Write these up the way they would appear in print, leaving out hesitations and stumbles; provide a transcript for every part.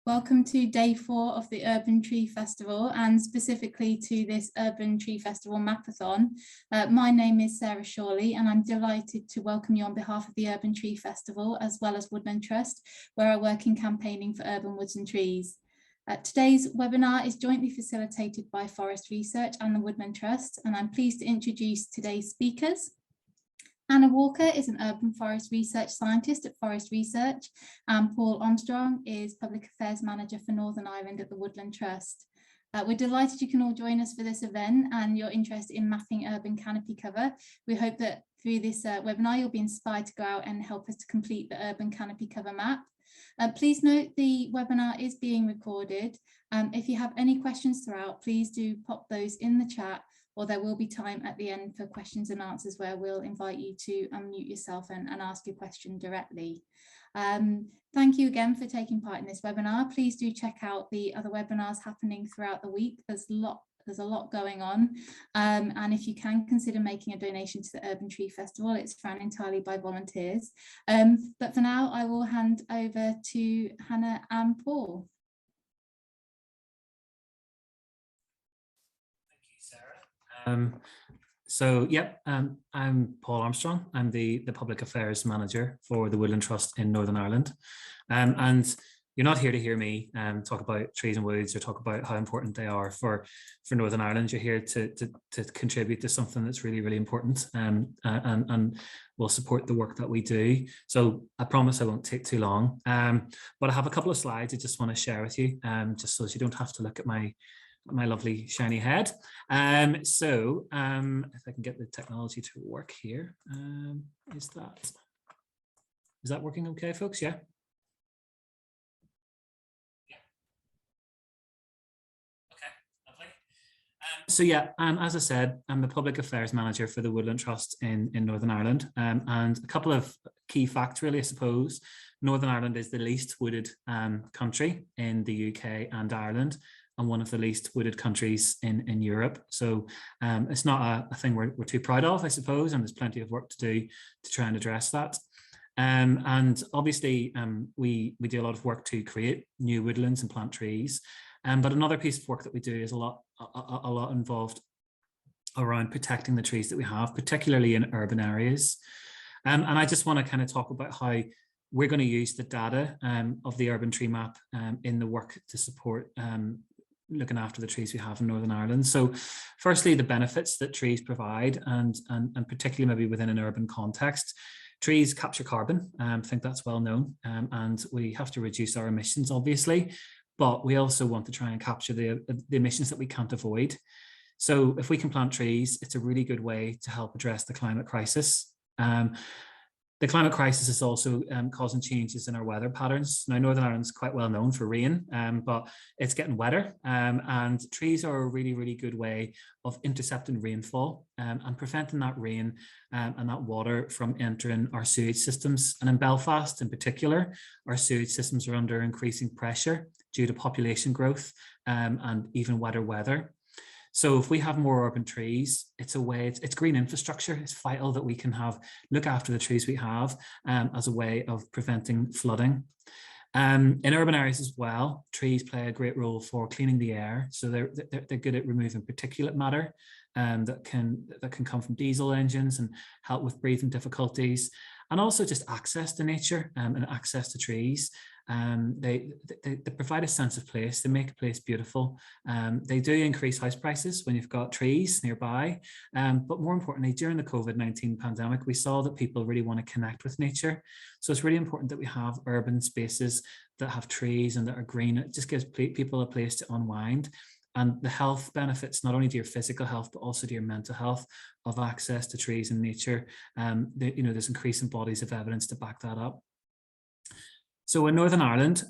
Welcome to day 4 of the Urban Tree Festival, and specifically to this Urban Tree Festival Mapathon. My name is Sarah Shawley, and I'm delighted to welcome you on behalf of the Urban Tree Festival, as well as Woodland Trust, where I work in campaigning for urban woods and trees. Today's webinar is jointly facilitated by Forest Research and the Woodland Trust, and I'm pleased to introduce today's speakers. Anna Walker is an urban forest research scientist at Forest Research, and Paul Armstrong is Public Affairs Manager for Northern Ireland at the Woodland Trust. We're delighted you can all join us for this event and your interest in mapping urban canopy cover. We hope that through this webinar you'll be inspired to go out and help us to complete the urban canopy cover map. Please note the webinar is being recorded. If you have any questions throughout, please do pop those in the chat, or there will be time at the end for questions and answers where we'll invite you to unmute yourself and ask your question directly. Thank you again for taking part in this webinar. Please do check out the other webinars happening throughout the week. There's a lot going on. And if you can consider making a donation to the Urban Tree Festival, it's run entirely by volunteers. But for now, I will hand over to Hannah and Paul. I'm Paul Armstrong. I'm the Public Affairs Manager for the Woodland Trust in Northern Ireland. And you're not here to hear me talk about trees and woods or talk about how important they are for Northern Ireland. You're here to contribute to something that's really, really important and will support the work that we do. So I promise I won't take too long. But I have a couple of slides I just want to share with you, just so you don't have to look at my lovely shiny head. If I can get the technology to work here, is that working okay, folks? Yeah. As I said, I'm the Public Affairs Manager for the Woodland Trust in Northern Ireland. And a couple of key facts, really, I suppose. Northern Ireland is the least wooded country in the UK and Ireland, and one of the least wooded countries in Europe. So it's not a thing we're too proud of, I suppose, and there's plenty of work to do to try and address that. And obviously, we do a lot of work to create new woodlands and plant trees. But another piece of work that we do is a lot involved around protecting the trees that we have, particularly in urban areas. And I just want to kind of talk about how we're going to use the data of the urban tree map in the work to support looking after the trees we have in Northern Ireland. So firstly, the benefits that trees provide, and particularly maybe within an urban context. Trees capture carbon. I think that's well known, and we have to reduce our emissions, obviously, but we also want to try and capture the emissions that we can't avoid. So if we can plant trees, it's a really good way to help address the climate crisis. The climate crisis is also causing changes in our weather patterns. Now, Northern Ireland's quite well known for rain, but it's getting wetter, and trees are a really, really good way of intercepting rainfall and preventing that rain and that water from entering our sewage systems. And in Belfast in particular, our sewage systems are under increasing pressure due to population growth and even wetter weather. So if we have more urban trees, it's green infrastructure. It's vital that we can look after the trees we have as a way of preventing flooding. In urban areas as well, trees play a great role for cleaning the air. So they're good at removing particulate matter that can come from diesel engines and help with breathing difficulties, and also just access to nature and access to trees. They provide a sense of place. They make a place beautiful. They do increase house prices when you've got trees nearby. But more importantly, during the COVID-19 pandemic, we saw that people really want to connect with nature. So it's really important that we have urban spaces that have trees and that are green. It just gives people a place to unwind. And the health benefits, not only to your physical health, but also to your mental health of access to trees and nature. There's increasing bodies of evidence to back that up. So in Northern Ireland,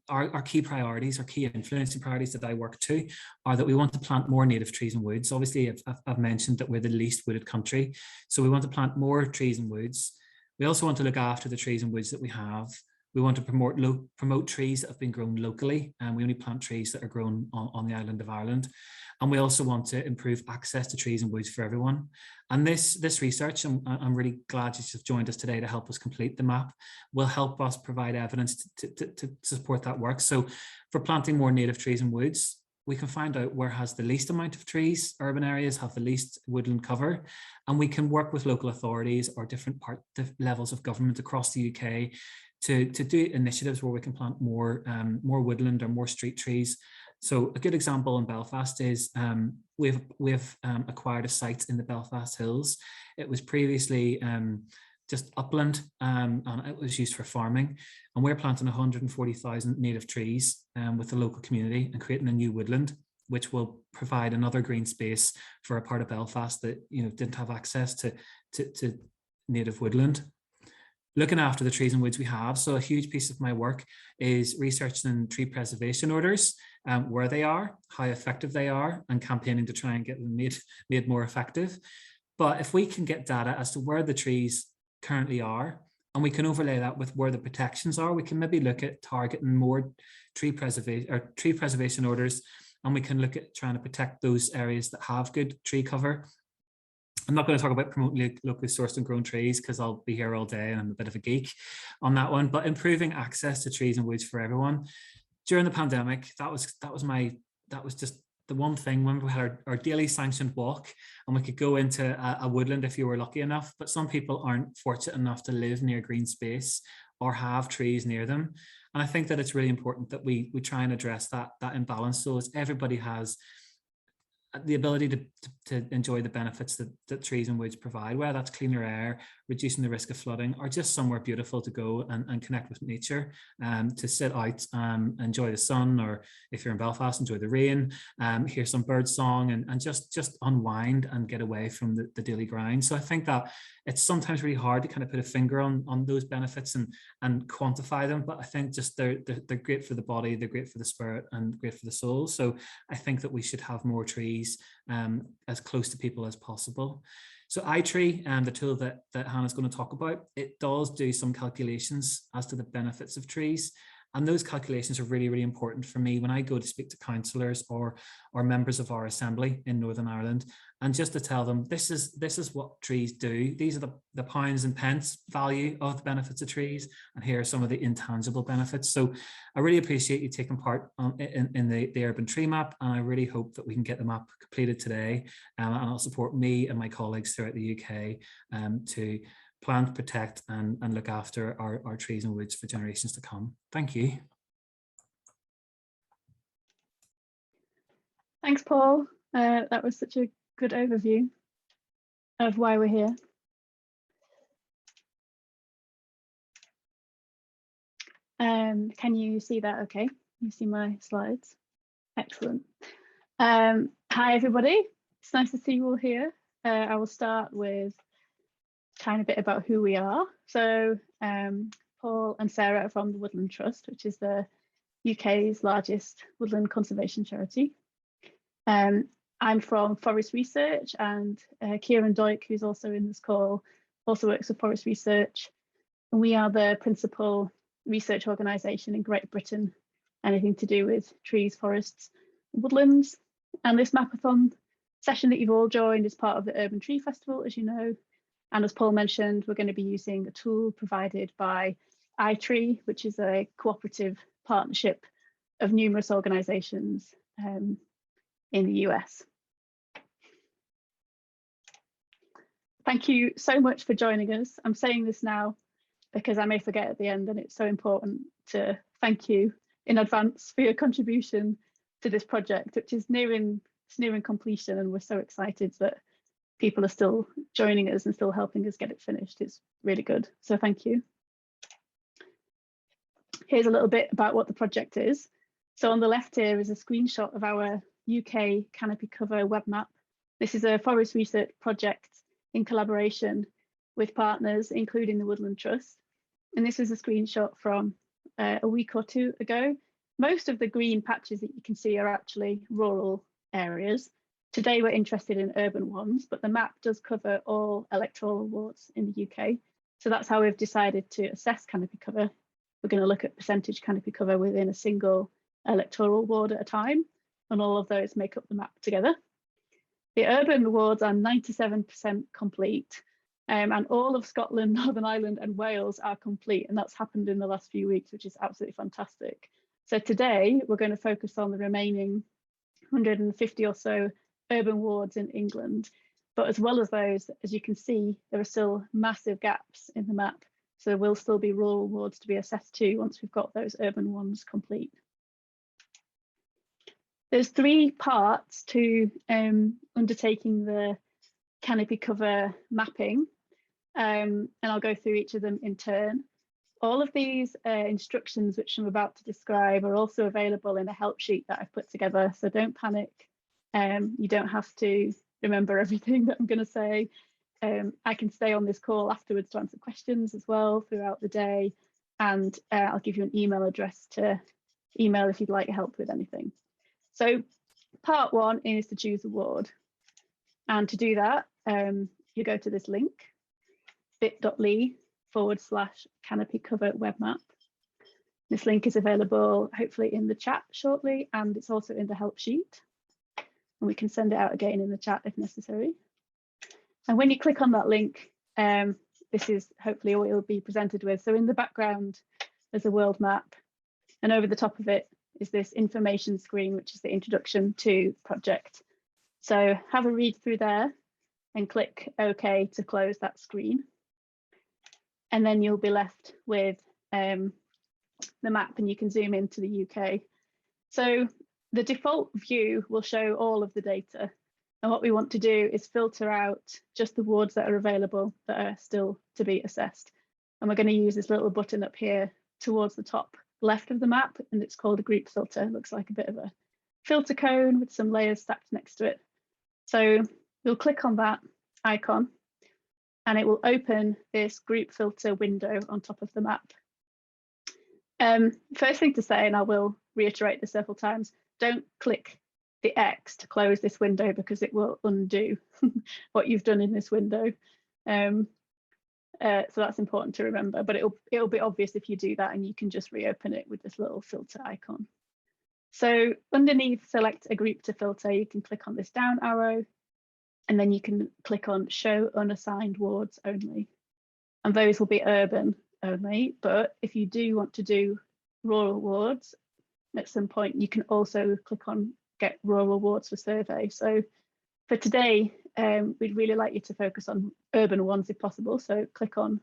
our key priorities, our key influencing priorities that I work to are that we want to plant more native trees and woods. Obviously, I've mentioned that we're the least wooded country. So we want to plant more trees and woods. We also want to look after the trees and woods that we have. We want to promote trees that have been grown locally, and we only plant trees that are grown on the island of Ireland. And we also want to improve access to trees and woods for everyone. And this research, and I'm really glad you've joined us today to help us complete the map, will help us provide evidence to support that work. So for planting more native trees and woods, we can find out where has the least amount of trees, urban areas have the least woodland cover, and we can work with local authorities or different levels of government across the UK to do initiatives where we can plant more woodland or more street trees. So a good example in Belfast is we've acquired a site in the Belfast Hills. It was previously just upland, and it was used for farming. And we're planting 140,000 native trees with the local community and creating a new woodland, which will provide another green space for a part of Belfast that didn't have access to native woodland. Looking after the trees and woods we have. So a huge piece of my work is researching tree preservation orders, where they are, how effective they are, and campaigning to try and get them made more effective. But if we can get data as to where the trees currently are, and we can overlay that with where the protections are, we can maybe look at targeting more tree preservation orders, and we can look at trying to protect those areas that have good tree cover. I'm not going to talk about promoting locally sourced and grown trees because I'll be here all day and I'm a bit of a geek on that one, but improving access to trees and woods for everyone. During the pandemic, that was just the one thing. When we had our daily sanctioned walk, and we could go into a woodland if you were lucky enough, but some people aren't fortunate enough to live near green space or have trees near them. And I think that it's really important that we try and address that imbalance, so as everybody has the ability to enjoy the benefits that trees and woods provide, whether that's cleaner air, reducing the risk of flooding, or just somewhere beautiful to go and connect with nature, to sit out, enjoy the sun, or if you're in Belfast, enjoy the rain, hear some bird song, and just unwind and get away from the daily grind. So I think that it's sometimes really hard to kind of put a finger on those benefits and quantify them, but I think just they're great for the body, they're great for the spirit, and great for the soul. So I think that we should have more trees as close to people as possible. So iTree, the tool that Hannah's going to talk about, it does do some calculations as to the benefits of trees. And those calculations are really, really important for me when I go to speak to councillors or members of our assembly in Northern Ireland, and just to tell them this is what trees do. These are the pounds and pence value of the benefits of trees, and here are some of the intangible benefits. So I really appreciate you taking part in the urban tree map, and I really hope that we can get the map completed today, and I'll support me and my colleagues throughout the UK to plant, protect, and look after our trees and woods for generations to come. Thank you. Thanks, Paul. That was such a good overview of why we're here. Can you see that okay? You see my slides? Excellent. Hi, everybody. It's nice to see you all here. I will start with kind of a bit about who we are. So Paul and Sarah are from the Woodland Trust, which is the UK's largest woodland conservation charity. I'm from Forest Research, and Kieran Doig, who's also in this call, also works with Forest Research. And we are the principal research organisation in Great Britain, anything to do with trees, forests, and woodlands. And this mapathon session that you've all joined is part of the Urban Tree Festival, as you know. And as Paul mentioned, we're going to be using a tool provided by iTree, which is a cooperative partnership of numerous organisations in the US. Thank you so much for joining us. I'm saying this now because I may forget at the end, and it's so important to thank you in advance for your contribution to this project, which is nearing completion, and we're so excited that people are still joining us and still helping us get it finished. It's really good. So thank you. Here's a little bit about what the project is. So on the left here is a screenshot of our UK Canopy cover web map. This is a forest research project in collaboration with partners, including the Woodland Trust. And this is a screenshot from a week or two ago. Most of the green patches that you can see are actually rural areas. Today we're interested in urban ones, but the map does cover all electoral wards in the UK. So that's how we've decided to assess canopy cover we're going to look at percentage canopy cover within a single electoral ward at a time, and all of those make up the map together. The urban wards are 97% complete, and all of Scotland, Northern Ireland and Wales are complete, and that's happened in the last few weeks, which is absolutely fantastic. So today we're going to focus on the remaining 150 or so urban wards in England. But as well as those, as you can see, there are still massive gaps in the map. So there will still be rural wards to be assessed to once we've got those urban ones complete. There's 3 parts to undertaking the canopy cover mapping, and I'll go through each of them in turn. All of these instructions which I'm about to describe are also available in a help sheet that I've put together, so don't panic. You don't have to remember everything that I'm going to say. I can stay on this call afterwards to answer questions as well throughout the day, and I'll give you an email address to email if you'd like help with anything. So part 1 is to choose a ward, and to do that you go to this link, bit.ly/canopy cover web map. This link is available hopefully in the chat shortly, and it's also in the help sheet, and we can send it out again in the chat if necessary. And when you click on that link, this is hopefully what you'll be presented with. So in the background there's a world map, and over the top of it is this information screen, which is the introduction to the project. So have a read through there and click OK to close that screen. And then you'll be left with the map, and you can zoom into the UK. So the default view will show all of the data. And what we want to do is filter out just the wards that are available that are still to be assessed. And we're going to use this little button up here towards the top left of the map, and it's called a group filter. It looks like a bit of a filter cone with some layers stacked next to it. So you'll click on that icon, and it will open this group filter window on top of the map. First thing to say, and I will reiterate this several times, don't click the X to close this window because it will undo what you've done in this window. So that's important to remember, but it'll be obvious if you do that, and you can just reopen it with this little filter icon. So underneath select a group to filter, you can click on this down arrow, and then you can click on show unassigned wards only. And those will be urban only, but if you do want to do rural wards at some point, you can also click on get rural wards for survey. So for today, we'd really like you to focus on urban ones if possible. So click on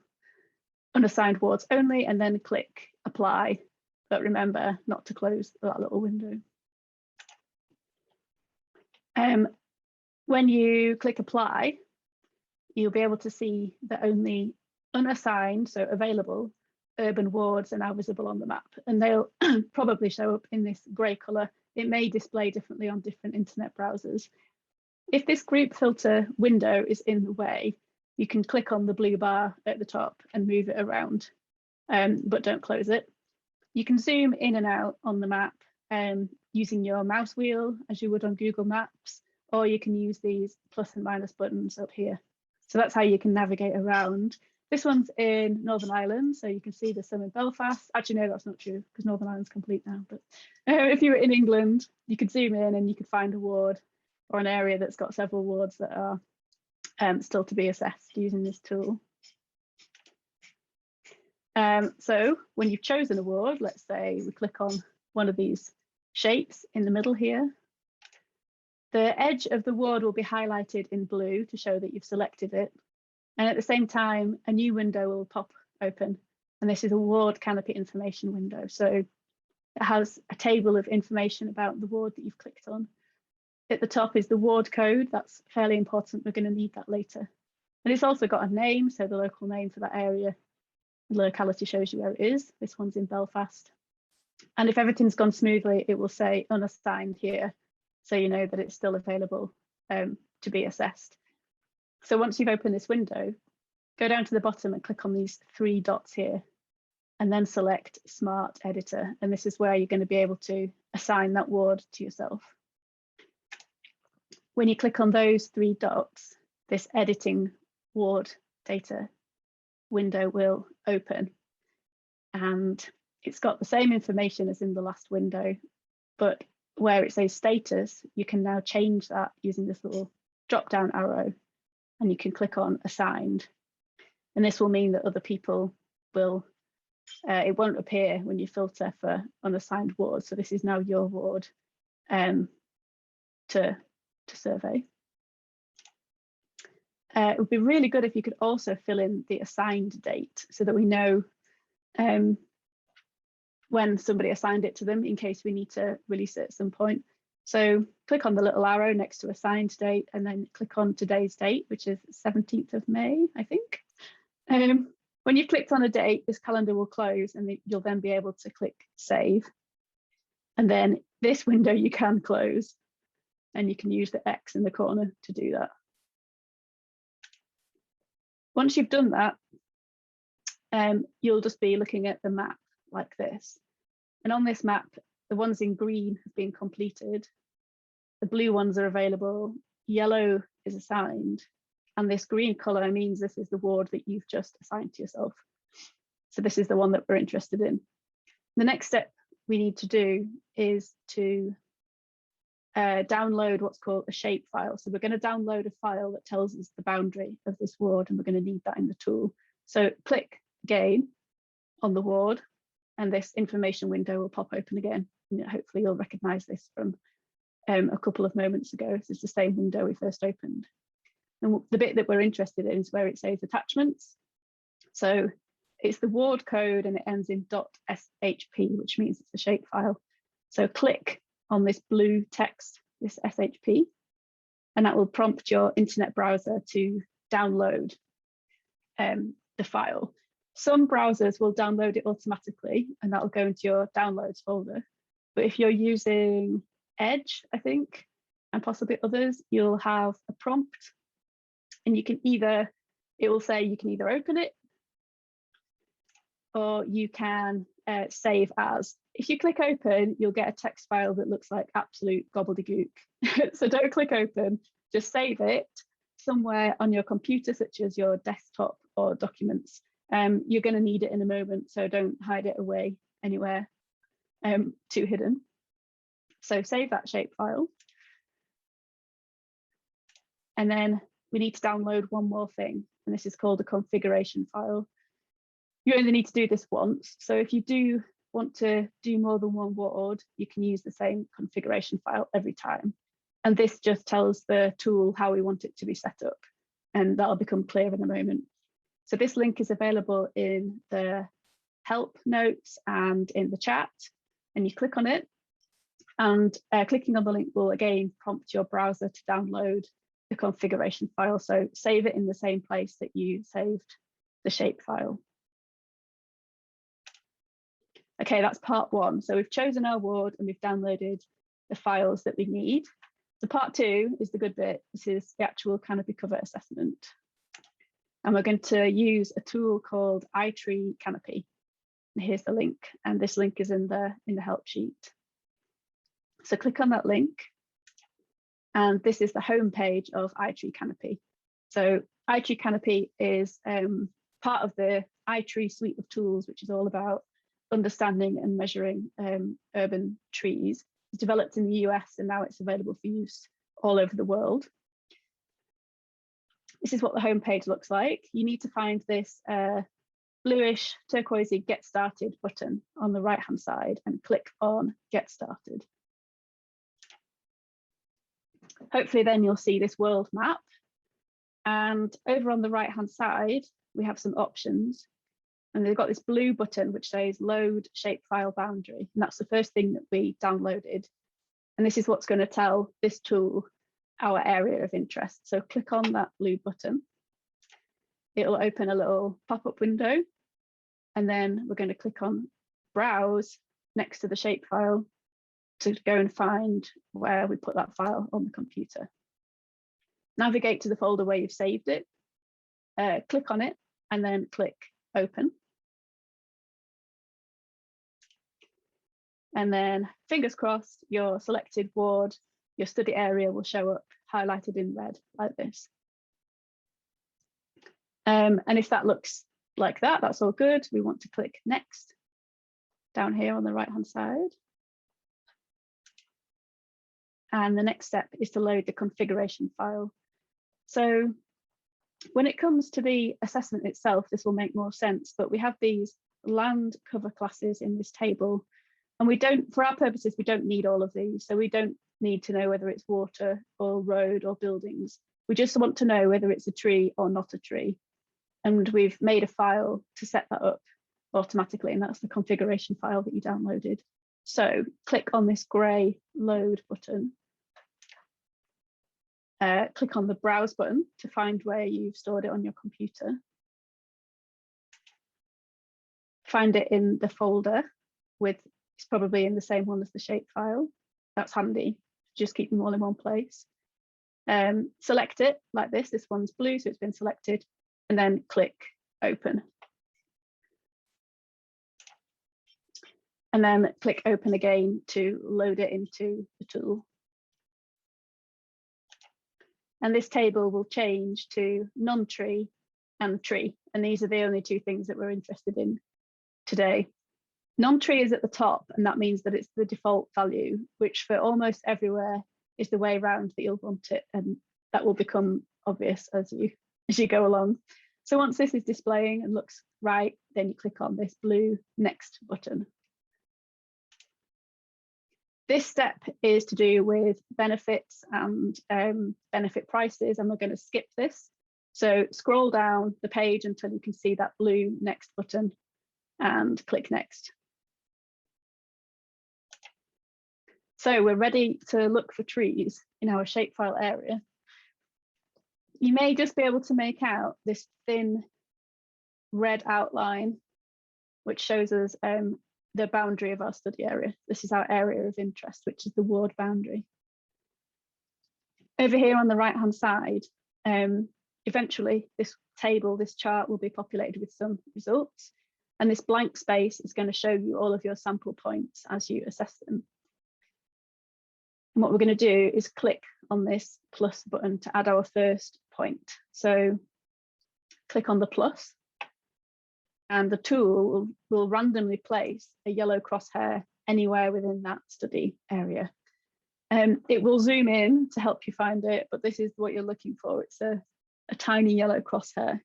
unassigned wards only, and then click apply. But remember not to close that little window. When you click apply, you'll be able to see that only unassigned, so available, urban wards are now visible on the map, and they'll probably show up in this grey colour. It may display differently on different internet browsers. If this group filter window is in the way, you can click on the blue bar at the top and move it around, but don't close it. You can zoom in and out on the map using your mouse wheel as you would on Google Maps, or you can use these plus and minus buttons up here. So that's how you can navigate around. This one's in Northern Ireland, so you can see there's some in Belfast. Actually, no, that's not true because Northern Ireland's complete now. But if you were in England, you could zoom in and you could find a ward or an area that's got several wards that are still to be assessed using this tool. So when you've chosen a ward, let's say we click on one of these shapes in the middle here, the edge of the ward will be highlighted in blue to show that you've selected it. And at the same time, a new window will pop open, and this is a ward canopy information window. So it has a table of information about the ward that you've clicked on. At the top is the ward code. That's fairly important. We're going to need that later. And it's also got a name, so the local name for that area. The locality shows you where it is. This one's in Belfast. And if everything's gone smoothly, it will say unassigned here, so you know that it's still available to be assessed. So once you've opened this window, go down to the bottom and click on these 3 dots here, and then select Smart Editor. And this is where you're going to be able to assign that ward to yourself. When you click on those 3 dots, this editing ward data window will open. And it's got the same information as in the last window, but where it says status, you can now change that using this little drop down arrow, and you can click on assigned. And this will mean that other people will, it won't appear when you filter for unassigned wards. So this is now your ward to survey. It would be really good if you could also fill in the assigned date so that we know when somebody assigned it to them in case we need to release it at some point. So click on the little arrow next to assigned date and then click on today's date, which is 17th of May, I think. When you've clicked on a date, this calendar will close and you'll then be able to click save. And then this window you can close and you can use the X in the corner to do that. Once you've done that, you'll just be looking at the map like this. And on this map, the ones in green have been completed. The blue ones are available. Yellow is assigned. And this green color means this is the ward that you've just assigned to yourself. So this is the one that we're interested in. The next step we need to do is to download what's called a shape file. So we're going to download a file that tells us the boundary of this ward, and we're going to need that in the tool. So click again on the ward, and this information window will pop open again. And hopefully you'll recognize this from a couple of moments ago. This is the same window we first opened. And the bit that we're interested in is where it says attachments. So it's the ward code and it ends in .shp, which means it's a shape file. So click on this blue text, this SHP, and that will prompt your internet browser to download the file. Some browsers will download it automatically and that will go into your downloads folder. But if you're using Edge, I think, and possibly others, you'll have a prompt and you can either, it will say you can either open it or you can save as. If you click open, you'll get a text file that looks like absolute gobbledygook. So don't click open, just save it somewhere on your computer, such as your desktop or documents. You're going to need it in a moment, so don't hide it away anywhere too hidden. So save that shapefile. And then we need to download one more thing, and this is called a configuration file. You only need to do this once. So if you do want to do more than one ward, you can use the same configuration file every time. And this just tells the tool how we want it to be set up, and that'll become clear in a moment. So this link is available in the help notes and in the chat, and you click on it, and clicking on the link will again prompt your browser to download the configuration file. So save it in the same place that you saved the shape file. Okay, that's part one. So we've chosen our ward and we've downloaded the files that we need. So part two is the good bit. This is the actual Canopy cover assessment. And we're going to use a tool called iTree Canopy. And here's the link, and this link is in the help sheet. So click on that link, and this is the home page of iTree Canopy. So iTree Canopy is part of the iTree suite of tools, which is all about understanding and measuring urban trees. It's developed in the US and now it's available for use all over the world. This is what the homepage looks like. You need to find this bluish turquoisey Get Started button on the right hand side and click on Get Started. Hopefully then you'll see this world map, and over on the right hand side we have some options. And they've got this blue button which says load shapefile boundary. And that's the first thing that we downloaded. And this is what's going to tell this tool our area of interest. So click on that blue button. It'll open a little pop-up window. And then we're going to click on browse next to the shapefile to go and find where we put that file on the computer. Navigate to the folder where you've saved it. Click on it and then click open. And then fingers crossed, your selected ward, your study area will show up highlighted in red like this. And if that looks like that, that's all good. We want to click next. down here on the right-hand side. And the next step is to load the configuration file. So when it comes to the assessment itself, this will make more sense, but we have these land cover classes in this table, and we don't, for our purposes, we don't need all of these. So we don't need to know whether it's water or road or buildings. We just want to know whether it's a tree or not a tree. And we've made a file to set that up automatically, and that's the configuration file that you downloaded. So click on this grey load button. Click on the browse button to find where you've stored it on your computer. Find it in the folder with, it's probably in the same one as the shapefile. That's handy, just keep them all in one place. Select it like this one's blue, so it's been selected, and then click open. And then click open again to load it into the tool. And this table will change to non-tree and tree. And these are the only two things that we're interested in today. Non-tree is at the top, and that means that it's the default value, which for almost everywhere is the way around that you'll want it. And that will become obvious as you go along. So once this is displaying and looks right, then you click on this blue next button. This step is to do with benefits and benefit prices, and we're going to skip this. So scroll down the page until you can see that blue next button and click next. So we're ready to look for trees in our shapefile area. You may just be able to make out this thin red outline, which shows us the boundary of our study area. This is our area of interest, which is the ward boundary. Over here on the right-hand side, eventually this table, this chart will be populated with some results, and this blank space is going to show you all of your sample points as you assess them. And what we're going to do is click on this plus button to add our first point. So click on the plus, and the tool will randomly place a yellow crosshair anywhere within that study area. It will zoom in to help you find it, but this is what you're looking for. It's a tiny yellow crosshair.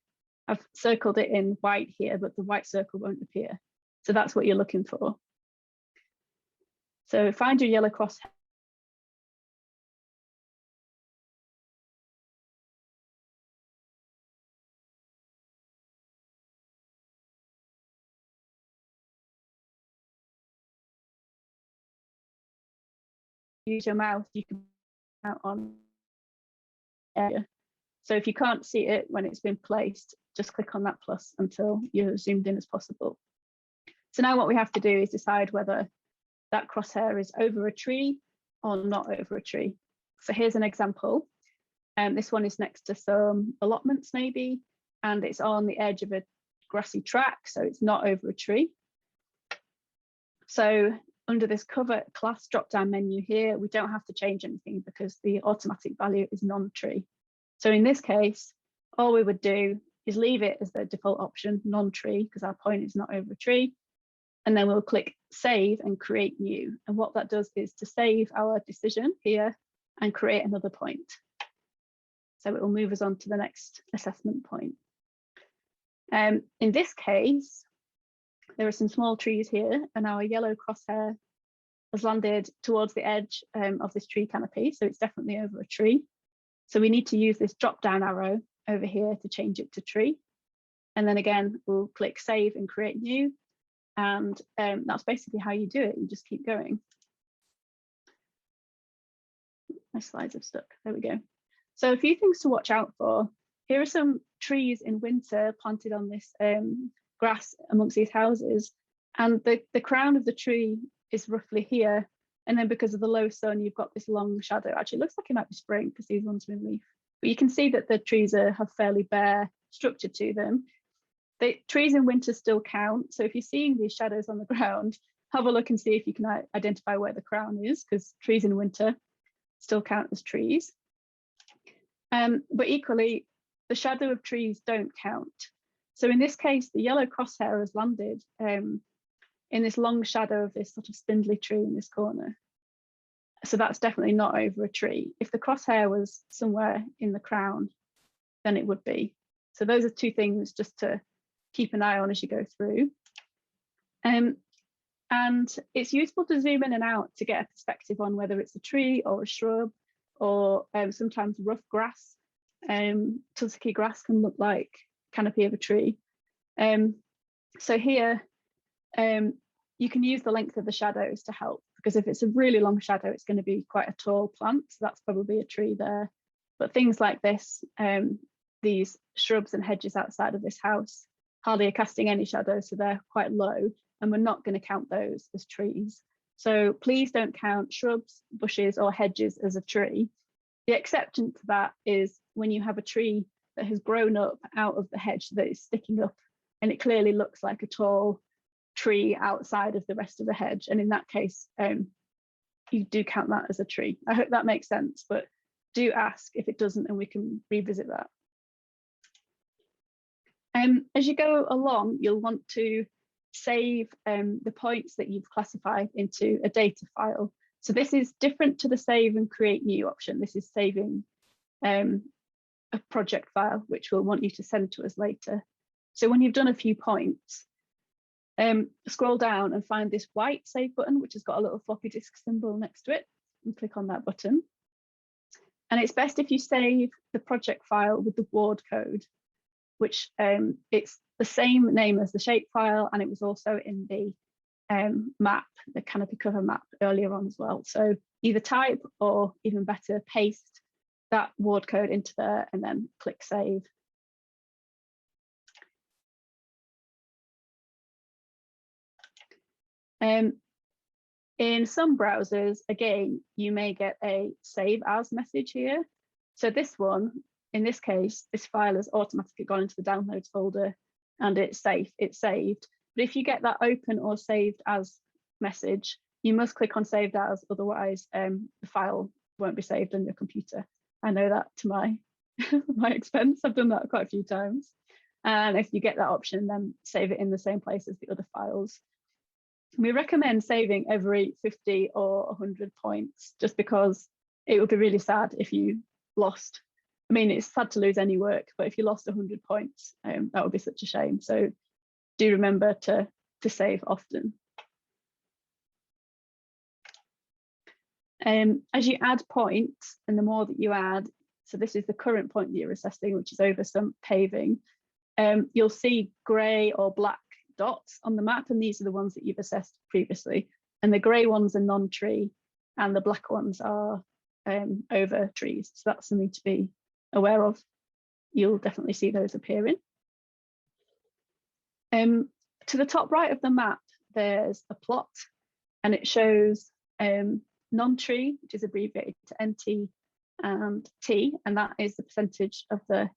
I've circled it in white here, but the white circle won't appear. So that's what you're looking for. So find your yellow crosshair. Use your mouse, you can out on area. So if you can't see it when it's been placed, just click on that plus until you're zoomed in as possible. So now what we have to do is decide whether that crosshair is over a tree or not over a tree. So here's an example. This one is next to some allotments maybe, and it's on the edge of a grassy track, so it's not over a tree. So under this cover class drop-down menu here, we don't have to change anything because the automatic value is non-tree. So in this case, all we would do is leave it as the default option, non-tree, because our point is not over a tree. And then we'll click save and create new. And what that does is to save our decision here and create another point. So it will move us on to the next assessment point. In this case, there are some small trees here, and our yellow crosshair has landed towards the edge of this tree canopy, so it's definitely over a tree. So we need to use this drop-down arrow over here to change it to tree. And then again, we'll click save and create new. And that's basically how you do it. You just keep going. My slides have stuck. There we go. So a few things to watch out for. Here are some trees in winter planted on this grass amongst these houses, and the crown of the tree is roughly here, and then because of the low sun you've got this long shadow. Actually it looks like it might be spring because these ones are in leaf, but you can see that the trees have fairly bare structure to them. The trees in winter still count, so if you're seeing these shadows on the ground, have a look and see if you can identify where the crown is, because trees in winter still count as trees. But equally, the shadow of trees don't count. So in this case, the yellow crosshair has landed in this long shadow of this sort of spindly tree in this corner. So that's definitely not over a tree. If the crosshair was somewhere in the crown, then it would be. So those are two things just to keep an eye on as you go through. And it's useful to zoom in and out to get a perspective on whether it's a tree or a shrub, or sometimes rough grass. Tussocky grass can look like canopy of a tree. So here, you can use the length of the shadows to help, because if it's a really long shadow, it's going to be quite a tall plant. So that's probably a tree there. But things like this, these shrubs and hedges outside of this house hardly are casting any shadow, so they're quite low, and we're not going to count those as trees. So please don't count shrubs, bushes, or hedges as a tree. The exception to that is when you have a tree that has grown up out of the hedge that is sticking up, and it clearly looks like a tall tree outside of the rest of the hedge. And in that case, you do count that as a tree. I hope that makes sense, but do ask if it doesn't, and we can revisit that. As you go along, you'll want to save the points that you've classified into a data file. So this is different to the save and create new option. This is saving a project file, which we'll want you to send to us later. So when you've done a few points, scroll down and find this white save button, which has got a little floppy disk symbol next to it, and click on that button. And it's best if you save the project file with the ward code, which it's the same name as the shapefile, and it was also in the map, the canopy cover map earlier on as well. So either type, or even better, paste that ward code into there and then click save. In some browsers, again, you may get a save as message here. So this one, in this case, this file has automatically gone into the downloads folder and it's safe, it's saved. But if you get that open or saved as message, you must click on saved as, otherwise the file won't be saved on your computer. I know that to my, my expense. I've done that quite a few times. And if you get that option, then save it in the same place as the other files. We recommend saving every 50 or 100 points, just because it would be really sad if you lost. I mean, it's sad to lose any work, but if you lost 100 points, that would be such a shame. So do remember to save often. As you add points, and the more that you add, so this is the current point that you're assessing, which is over some paving, you'll see grey or black dots on the map, and these are the ones that you've assessed previously. And the grey ones are non-tree, and the black ones are over trees. So that's something to be aware of. You'll definitely see those appearing. To the top right of the map, there's a plot, and it shows non-tree, which is abbreviated to NT and T, and that is the percentage of the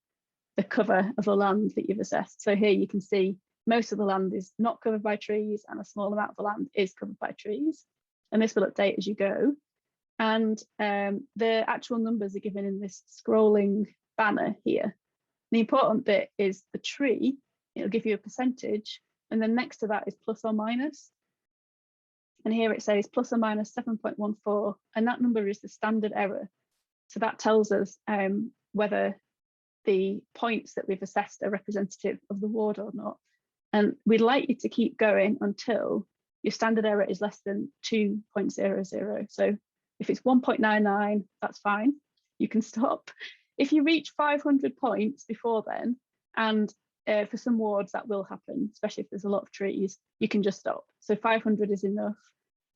cover of the land that you've assessed. So here you can see most of the land is not covered by trees, and a small amount of the land is covered by trees. And this will update as you go. And the actual numbers are given in this scrolling banner here. The important bit is the tree. It'll give you a percentage, and then next to that is plus or minus. And here it says plus or minus 7.14, and that number is the standard error. So that tells us whether the points that we've assessed are representative of the ward or not. And we'd like you to keep going until your standard error is less than 2.00. So if it's 1.99, that's fine, you can stop. If you reach 500 points before then, and for some wards that will happen, especially if there's a lot of trees, you can just stop. So 500 is enough.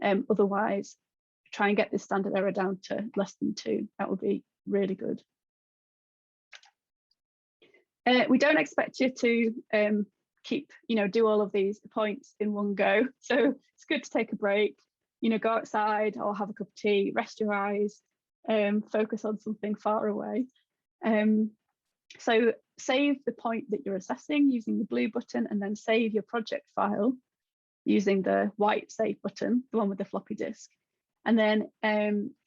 Otherwise, try and get this standard error down to less than 2. That would be really good. We don't expect you to do all of these points in one go. So it's good to take a break, go outside or have a cup of tea, rest your eyes, focus on something far away. So save the point that you're assessing using the blue button, and then save your project file using the white save button, the one with the floppy disk. And then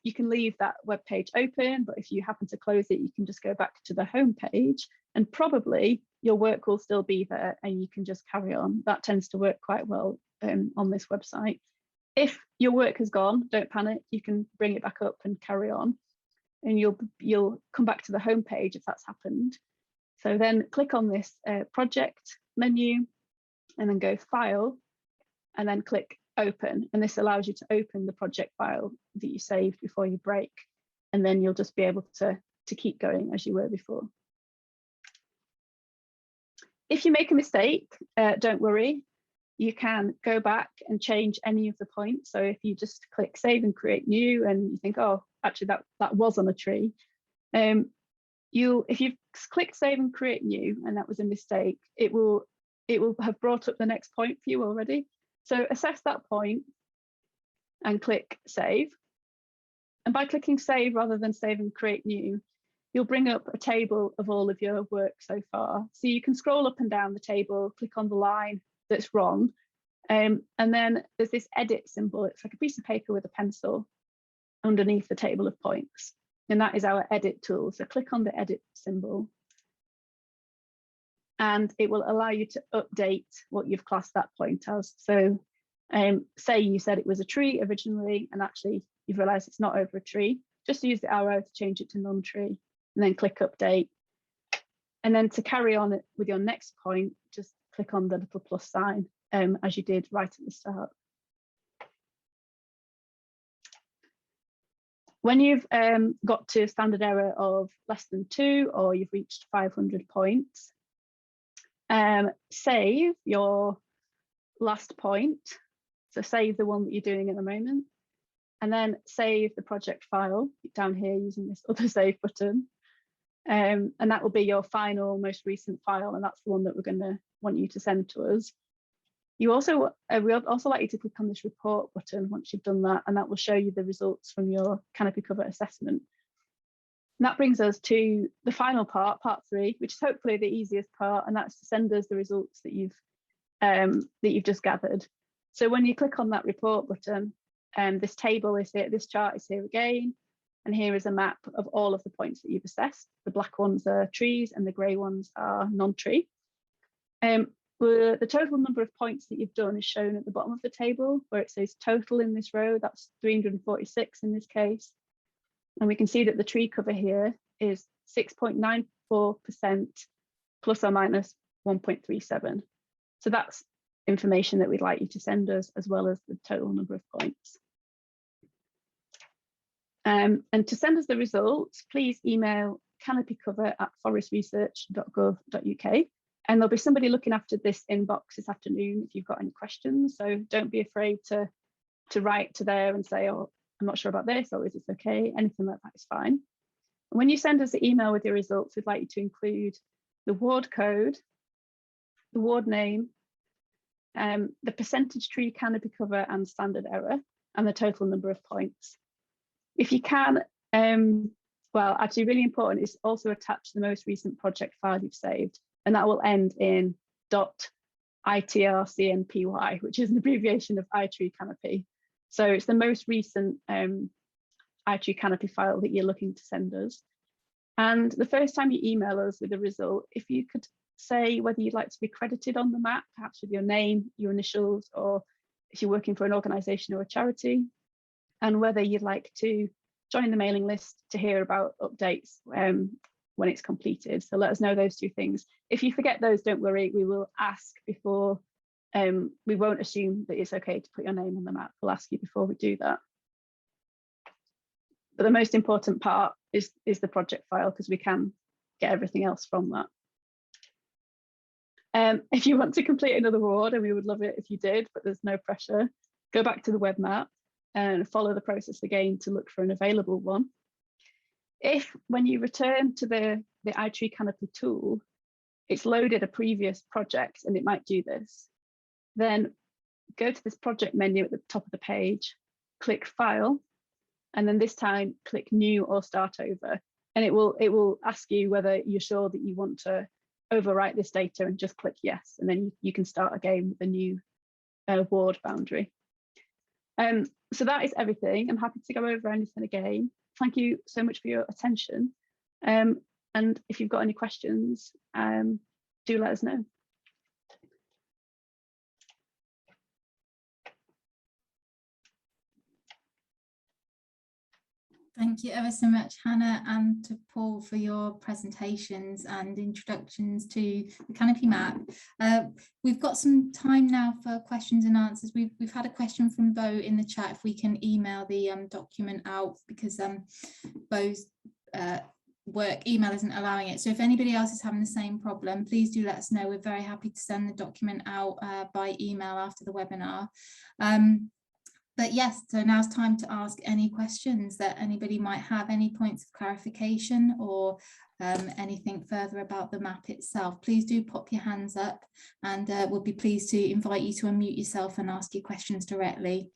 you can leave that web page open, but if you happen to close it, you can just go back to the home page, and probably your work will still be there and you can just carry on. That tends to work quite well on this website. If your work has gone, don't panic, you can bring it back up and carry on, and you'll come back to the home page if that's happened. So then click on this project menu and then go File and then click Open, and this allows you to open the project file that you saved before you break, and then you'll just be able to keep going as you were before. If you make a mistake, don't worry, you can go back and change any of the points. So if you just click Save and Create New and you think, oh, actually that was on a tree, if you've clicked Save and Create New and that was a mistake, it will have brought up the next point for you already. So assess that point and click Save. And by clicking Save rather than Save and Create New, you'll bring up a table of all of your work so far. So you can scroll up and down the table, click on the line that's wrong, and then there's this edit symbol. It's like a piece of paper with a pencil underneath the table of points, and that is our edit tool. So click on the edit symbol, and it will allow you to update what you've classed that point as. So say you said it was a tree originally, and actually you've realized it's not over a tree, just use the arrow to change it to non-tree, and then click Update. And then to carry on with your next point, just click on the little plus sign as you did right at the start. When you've got to standard error of less than 2, or you've reached 500 points, save your last point. So save the one that you're doing at the moment, and then save the project file down here using this other save button. And that will be your final, most recent file, and that's the one that we're going to want you to send to us. You also, we also like you to click on this report button once you've done that, and that will show you the results from your Canopy cover assessment. And that brings us to the final part, part 3, which is hopefully the easiest part, and that's to send us the results that you've just gathered. So when you click on that report button, this table is here, this chart is here again, and here is a map of all of the points that you've assessed. The black ones are trees and the grey ones are non-tree. The total number of points that you've done is shown at the bottom of the table, where it says total in this row. That's 346 in this case. And we can see that the tree cover here is 6.94% plus or minus 1.37. So that's information that we'd like you to send us, as well as the total number of points. And to send us the results, please email canopycover@forestresearch.gov.uk. And there'll be somebody looking after this inbox this afternoon if you've got any questions. So don't be afraid to write to there and say, oh, I'm not sure about this, or is this okay? Anything like that is fine. And when you send us the email with your results, we'd like you to include the ward code, the ward name, the percentage tree canopy cover and standard error, and the total number of points. If you can, well, actually really important is also attach the most recent project file you've saved, and that will end in .itrcnpy, which is an abbreviation of iTree Canopy. So it's the most recent iTree Canopy file that you're looking to send us. And the first time you email us with a result, if you could say whether you'd like to be credited on the map, perhaps with your name, your initials, or if you're working for an organisation or a charity, and whether you'd like to join the mailing list to hear about updates when it's completed. So let us know those 2 things. If you forget those, don't worry, we will ask before, we won't assume that it's okay to put your name on the map. We'll ask you before we do that. But the most important part is the project file, because we can get everything else from that. If you want to complete another ward, and we would love it if you did, but there's no pressure, go back to the web map and follow the process again to look for an available one. If when you return to the iTree Canopy tool, it's loaded a previous project, and it might do this, then go to this project menu at the top of the page, click File, and then this time click New or Start Over, and it will ask you whether you're sure that you want to overwrite this data, and just click Yes, and then you can start again with a new ward boundary. So that is everything. I'm happy to go over anything again. Thank you so much for your attention. And if you've got any questions, do let us know. Thank you ever so much, Hannah, and to Paul for your presentations and introductions to the Canopy map. We've got some time now for questions and answers. We've had a question from Bo in the chat if we can email the document out, because Bo's work email isn't allowing it. So if anybody else is having the same problem, please do let us know. We're very happy to send the document out by email after the webinar. But yes, so now's time to ask any questions that anybody might have, any points of clarification or anything further about the map itself. Please do pop your hands up, and we'll be pleased to invite you to unmute yourself and ask your questions directly.